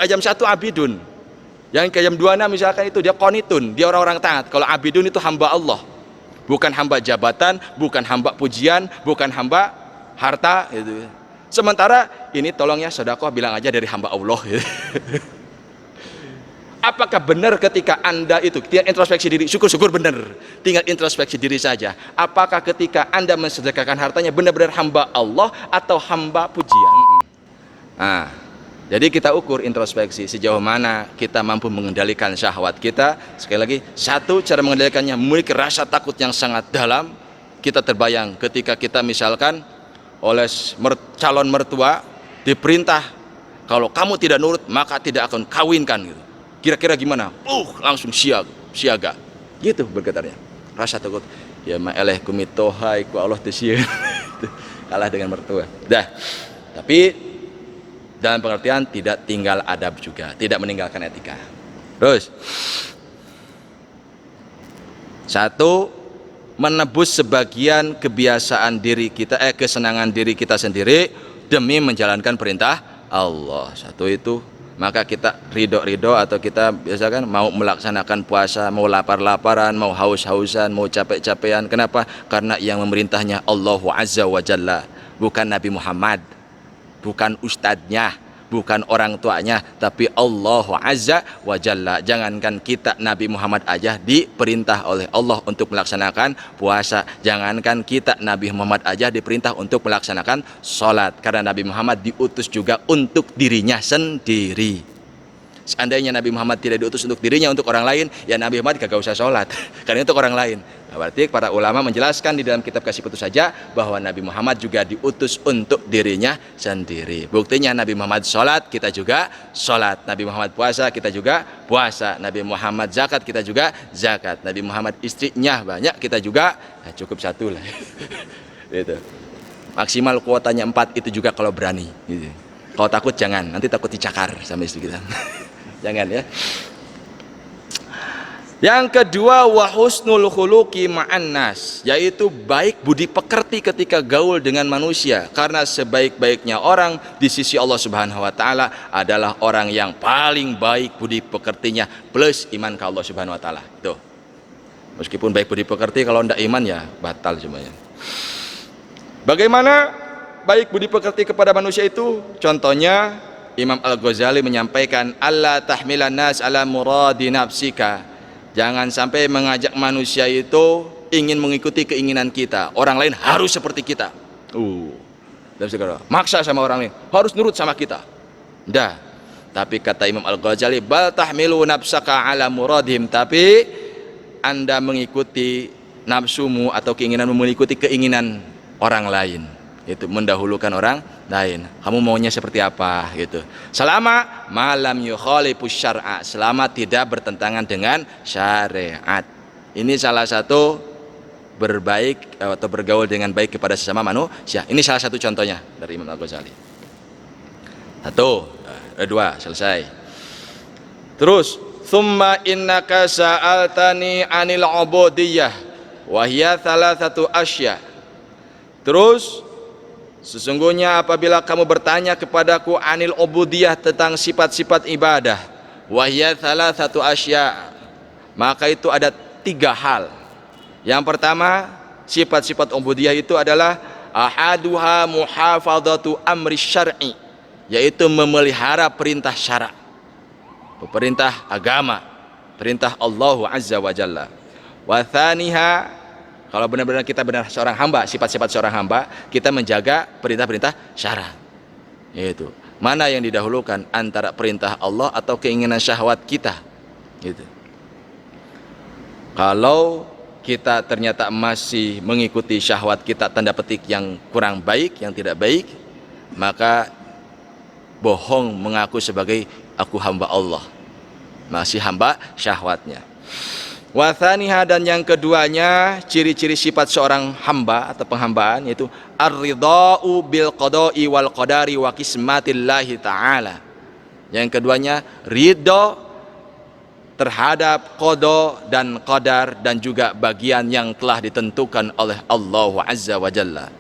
jam 1 abidun. Yang ke jam 2 misalkan itu dia qanitun, dia orang-orang taat. Kalau abidun itu hamba Allah. Bukan hamba jabatan, bukan hamba pujian, bukan hamba harta gitu. Sementara ini tolongnya sedekah bilang aja dari hamba Allah gitu. Apakah benar ketika Anda itu tinggal introspeksi diri, syukur-syukur benar, tinggal introspeksi diri saja. Apakah ketika Anda mensedekahkan hartanya benar-benar hamba Allah atau hamba pujian? Nah, jadi kita ukur introspeksi sejauh mana kita mampu mengendalikan syahwat kita. Sekali lagi, satu cara mengendalikannya memiliki rasa takut yang sangat dalam. Kita terbayang ketika kita misalkan oleh calon mertua diperintah kalau kamu tidak nurut maka tidak akan kawinkan gitu. Kira-kira gimana? Langsung siaga. Gitu bergetarnya. Rasa takut. Ya ma'eleh kumitohai ku Allah tisieun. Kalah dengan mertua. Dah. Tapi dalam pengertian tidak tinggal adab juga, tidak meninggalkan etika. Terus. Satu, menebus sebagian kebiasaan diri kita, kesenangan diri kita sendiri demi menjalankan perintah Allah. Satu itu. Maka kita ridho atau kita biasakan mau melaksanakan puasa, mau lapar-laparan, mau haus-hausan, mau capek-capean. Kenapa? Karena yang memerintahnya Allah Azza wa Jalla, bukan Nabi Muhammad, bukan ustadznya, bukan orang tuanya, tapi Allah Azza wa Jalla. Jangankan kita Nabi Muhammad aja diperintah oleh Allah untuk melaksanakan puasa. Jangankan kita Nabi Muhammad aja diperintah untuk melaksanakan sholat. Karena Nabi Muhammad diutus juga untuk dirinya sendiri. Seandainya Nabi Muhammad tidak diutus untuk dirinya, untuk orang lain, ya Nabi Muhammad kagak usah sholat. Karena itu untuk orang lain. Nah, berarti para ulama menjelaskan di dalam kitab Kasih Putus saja bahwa Nabi Muhammad juga diutus untuk dirinya sendiri. Buktinya Nabi Muhammad sholat, kita juga sholat. Nabi Muhammad puasa, kita juga puasa. Nabi Muhammad zakat, kita juga zakat. Nabi Muhammad istrinya banyak, kita juga cukup satu lah. Gitu. Maksimal kuotanya 4 itu juga kalau berani. Gitu. Kalau takut jangan, nanti takut dicakar sama istri kita. Jangan ya. Yang kedua, wa husnul khuluqi ma'an nas, yaitu baik budi pekerti ketika gaul dengan manusia. Karena sebaik-baiknya orang di sisi Allah Subhanahu wa taala adalah orang yang paling baik budi pekertinya plus iman ke Allah Subhanahu wa taala. Itu. Meskipun baik budi pekerti, kalau tidak iman ya batal semuanya. Bagaimana baik budi pekerti kepada manusia itu? Contohnya Imam Al-Ghazali menyampaikan, Allah tahmilan nas ala muradi nafsika. Jangan sampai mengajak manusia itu ingin mengikuti keinginan kita. Orang lain harus seperti kita. Dan segala maksa sama orang lain, harus nurut sama kita. Dah. Tapi kata Imam Al-Ghazali, bal tahmilu nafsaka ala muradhim. Tapi Anda mengikuti nafsumu atau keinginanmu mengikuti keinginan orang lain. Itu mendahulukan orang lain. Kamu maunya seperti apa gitu. Selama malam yukhalifus syar'a, selama tidak bertentangan dengan syariat. Ini salah satu berbaik atau bergaul dengan baik kepada sesama manusia. Ini salah satu contohnya dari Imam Al-Ghazali. Satu, dua, selesai. Terus, thumma innaka sa'altani 'anil 'ubudiyah wa hiya thalathatu asya. Terus sesungguhnya apabila kamu bertanya kepadaku anil ubudiyah, tentang sifat-sifat ibadah, wahya thalathatu asya, maka itu ada 3 hal. Yang pertama, sifat-sifat ubudiyah itu adalah ahaduha muhafadzatu amri syar'i, yaitu memelihara perintah syara', perintah agama, perintah Allah Azza wa Jalla. Wa thaniha, kalau benar-benar kita benar seorang hamba, sifat-sifat seorang hamba, kita menjaga perintah-perintah syara'. Itu. Mana yang didahulukan antara perintah Allah atau keinginan syahwat kita? Gitu. Kalau kita ternyata masih mengikuti syahwat kita, tanda petik yang kurang baik, yang tidak baik, maka bohong mengaku sebagai aku hamba Allah. Masih hamba syahwatnya. Wathaniha, dan yang keduanya, ciri-ciri sifat seorang hamba atau penghambaan, yaitu ar-ridha'u bil qada'i wal qadari wa qismatillahi ta'ala. Yang keduanya, ridho terhadap qada dan qadar, dan juga bagian yang telah ditentukan oleh Allah Azza wa Jalla.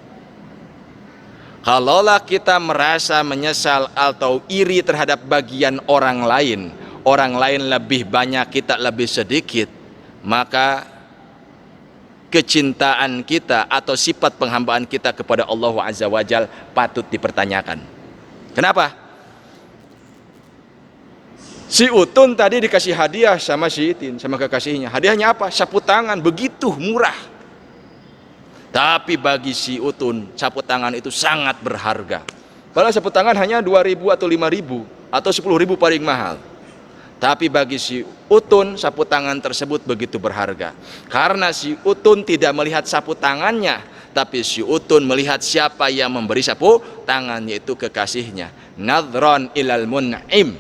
Kalaulah kita merasa menyesal atau iri terhadap bagian orang lain lebih banyak, kita lebih sedikit, maka kecintaan kita atau sifat penghambaan kita kepada Allah Azza wa Jalla patut dipertanyakan. Kenapa? Si Utun tadi dikasih hadiah sama si Itin, sama kekasihnya. Hadiahnya apa? Sapu tangan, begitu murah. Tapi bagi si Utun, sapu tangan itu sangat berharga. Padahal sapu tangan hanya 2.000 atau 5.000 atau 10.000 paling mahal. Tapi bagi si Utun, sapu tangan tersebut begitu berharga. Karena si Utun tidak melihat sapu tangannya, tapi si Utun melihat siapa yang memberi sapu tangan, yaitu kekasihnya. Nadhron ilal mun'im.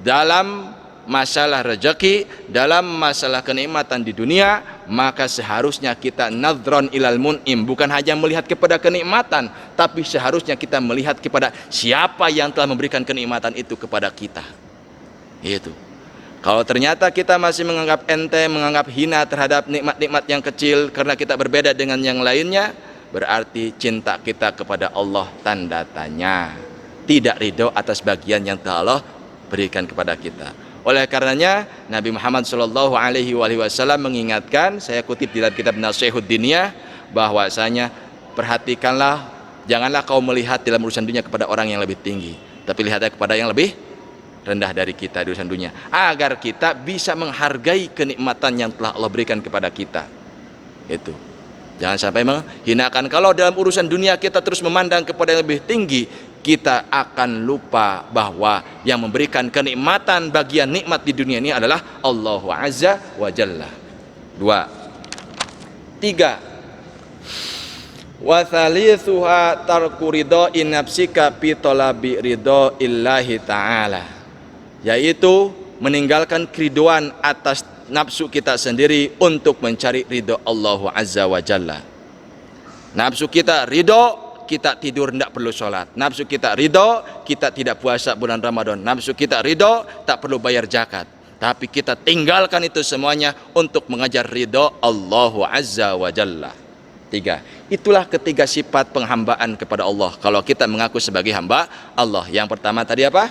Dalam masalah rezeki, dalam masalah kenikmatan di dunia, maka seharusnya kita nadhron ilal mun'im, bukan hanya melihat kepada kenikmatan, tapi seharusnya kita melihat kepada siapa yang telah memberikan kenikmatan itu kepada kita. Itu. Kalau ternyata kita masih menganggap enteng, menganggap hina terhadap nikmat-nikmat yang kecil karena kita berbeda dengan yang lainnya, berarti cinta kita kepada Allah tanda tanya. Tidak ridho atas bagian yang telah Allah berikan kepada kita. Oleh karenanya Nabi Muhammad SAW mengingatkan, saya kutip di dalam kitab Nasihud Diniyah, bahwasanya perhatikanlah, janganlah kau melihat dalam urusan dunia kepada orang yang lebih tinggi, tapi lihatlah kepada yang lebih rendah dari kita di urusan dunia, agar kita bisa menghargai kenikmatan yang telah Allah berikan kepada kita. Itu. Jangan sampai menghinakan. Kalau dalam urusan dunia kita terus memandang kepada yang lebih tinggi, kita akan lupa bahwa yang memberikan kenikmatan bagian nikmat di dunia ini adalah Allah Azza wa Jalla. 2. 3. Wa thalithuha tarku ridha'i nafsika fi talabi ridha'illahi ta'ala, yaitu meninggalkan keriduan atas nafsu kita sendiri untuk mencari ridho Allah Azza wa Jalla. Nafsu kita ridho, kita tidur tidak perlu sholat. Nafsu kita ridho, kita tidak puasa bulan Ramadan. Nafsu kita ridho, tak perlu bayar zakat. Tapi kita tinggalkan itu semuanya untuk mengejar ridho Allah Azza wa Jalla. 3. Itulah ketiga sifat penghambaan kepada Allah. Kalau kita mengaku sebagai hamba Allah. Yang pertama tadi apa?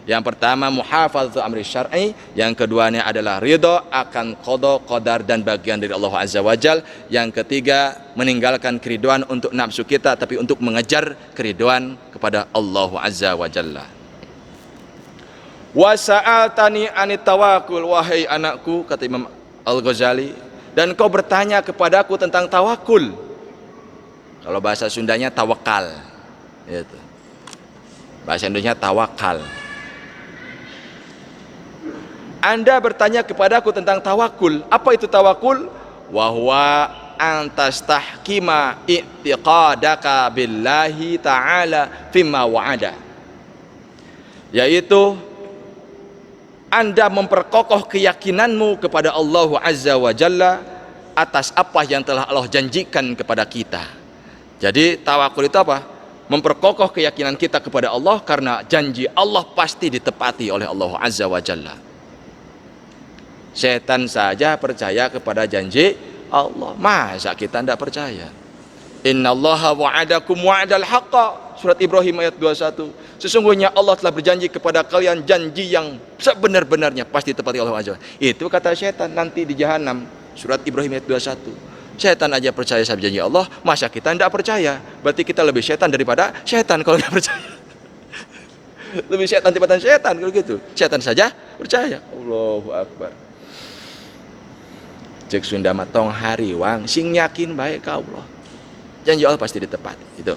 Yang pertama muhafadzatu amri syar'i, yang keduanya adalah ridho akan qada qadar dan bagian dari Allah Azza wa Jalla. Yang ketiga meninggalkan keriduan untuk nafsu kita, tapi untuk mengejar keriduan kepada Allah Azza wa Jalla. Wa sa'altani anit tawakkul, wahai anakku, kata Imam Al-Ghazali, dan kau bertanya kepadaku tentang tawakul. Kalau bahasa Sundanya tawakal. Itu. Bahasa Indonesia tawakal. Anda bertanya kepadaku tentang tawakul. Apa itu tawakul? Wa huwa antastahkima i'tiqadaka billahi ta'ala fima wa'ada. Yaitu Anda memperkokoh keyakinanmu kepada Allah Azza wa Jalla atas apa yang telah Allah janjikan kepada kita. Jadi tawakul itu apa? Memperkokoh keyakinan kita kepada Allah karena janji Allah pasti ditepati oleh Allah Azza wa Jalla. Setan saja percaya kepada janji Allah, masa kita tidak percaya? Innallaha wa'adakum wa'adal haqqa, surat Ibrahim ayat 21. Sesungguhnya Allah telah berjanji kepada kalian janji yang sebenar-benarnya pasti ditepati oleh Allah. Itu kata setan nanti di jahanam, surat Ibrahim ayat 21. Setan aja percaya sama janji Allah, masa kita tidak percaya? Berarti kita lebih setan daripada setan kalau tidak percaya. Lebih setan daripada setan kalau gitu. Setan saja percaya. Allahu Akbar. Cek Sunda matong hari wang sing yakin baik ka Allah. Janji Allah pasti ditepati. Itu.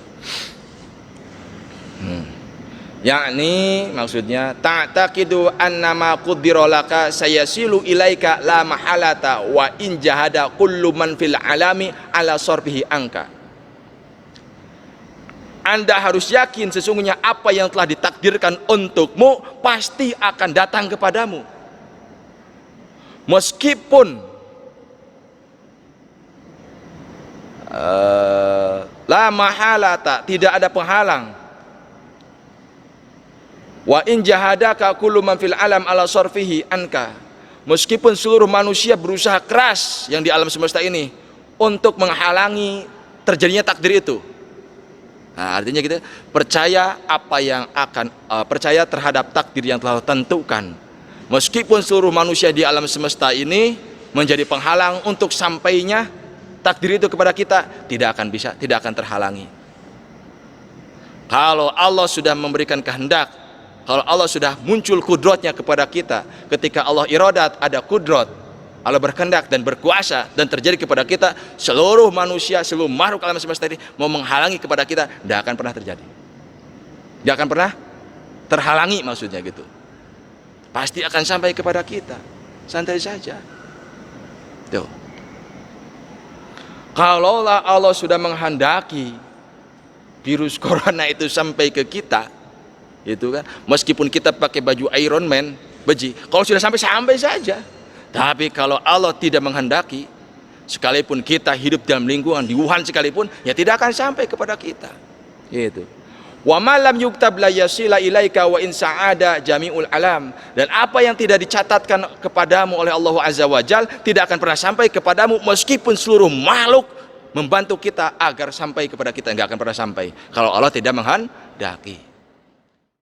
Yakni maksudnya ta'taqidu annama qaddara laka sayasilu ilaika la mahalata wa in jahada kullu man fil alami ala sarfihi angka. Anda harus yakin sesungguhnya apa yang telah ditakdirkan untukmu pasti akan datang kepadamu. Meskipun la mahalata, tidak ada penghalang. Wa in jahadaka kullu man fil alam ala sarfihi anka. Meskipun seluruh manusia berusaha keras yang di alam semesta ini untuk menghalangi terjadinya takdir itu, Nah, artinya kita percaya apa yang akan percaya terhadap takdir yang telah tentukan. Meskipun seluruh manusia di alam semesta ini menjadi penghalang untuk sampainya takdir itu kepada kita, tidak akan terhalangi. Kalau Allah sudah memberikan kehendak, kalau Allah sudah muncul kudratnya kepada kita, ketika Allah iradat ada kudrat, Allah berkehendak dan berkuasa dan terjadi kepada kita, seluruh manusia, seluruh makhluk alam semesta ini mau menghalangi kepada kita, tidak akan pernah terjadi. Tidak akan pernah terhalangi, maksudnya gitu. Pasti akan sampai kepada kita. Santai saja. Tuh. Kalaulah Allah sudah menghendaki virus corona itu sampai ke kita, itu kan, meskipun kita pakai baju Iron Man, beji, kalau sudah sampai saja. Tapi kalau Allah tidak menghendaki, sekalipun kita hidup dalam lingkungan di Wuhan sekalipun, ya tidak akan sampai kepada kita. Gitu. Wa ma lam yuktab la yasila ilaika wa in sa'ada jami'ul alam. Dan apa yang tidak dicatatkan kepadamu oleh Allah Azza wa Jal tidak akan pernah sampai kepadamu, meskipun seluruh makhluk membantu kita agar sampai kepada kita, enggak akan pernah sampai kalau Allah tidak menghendaki.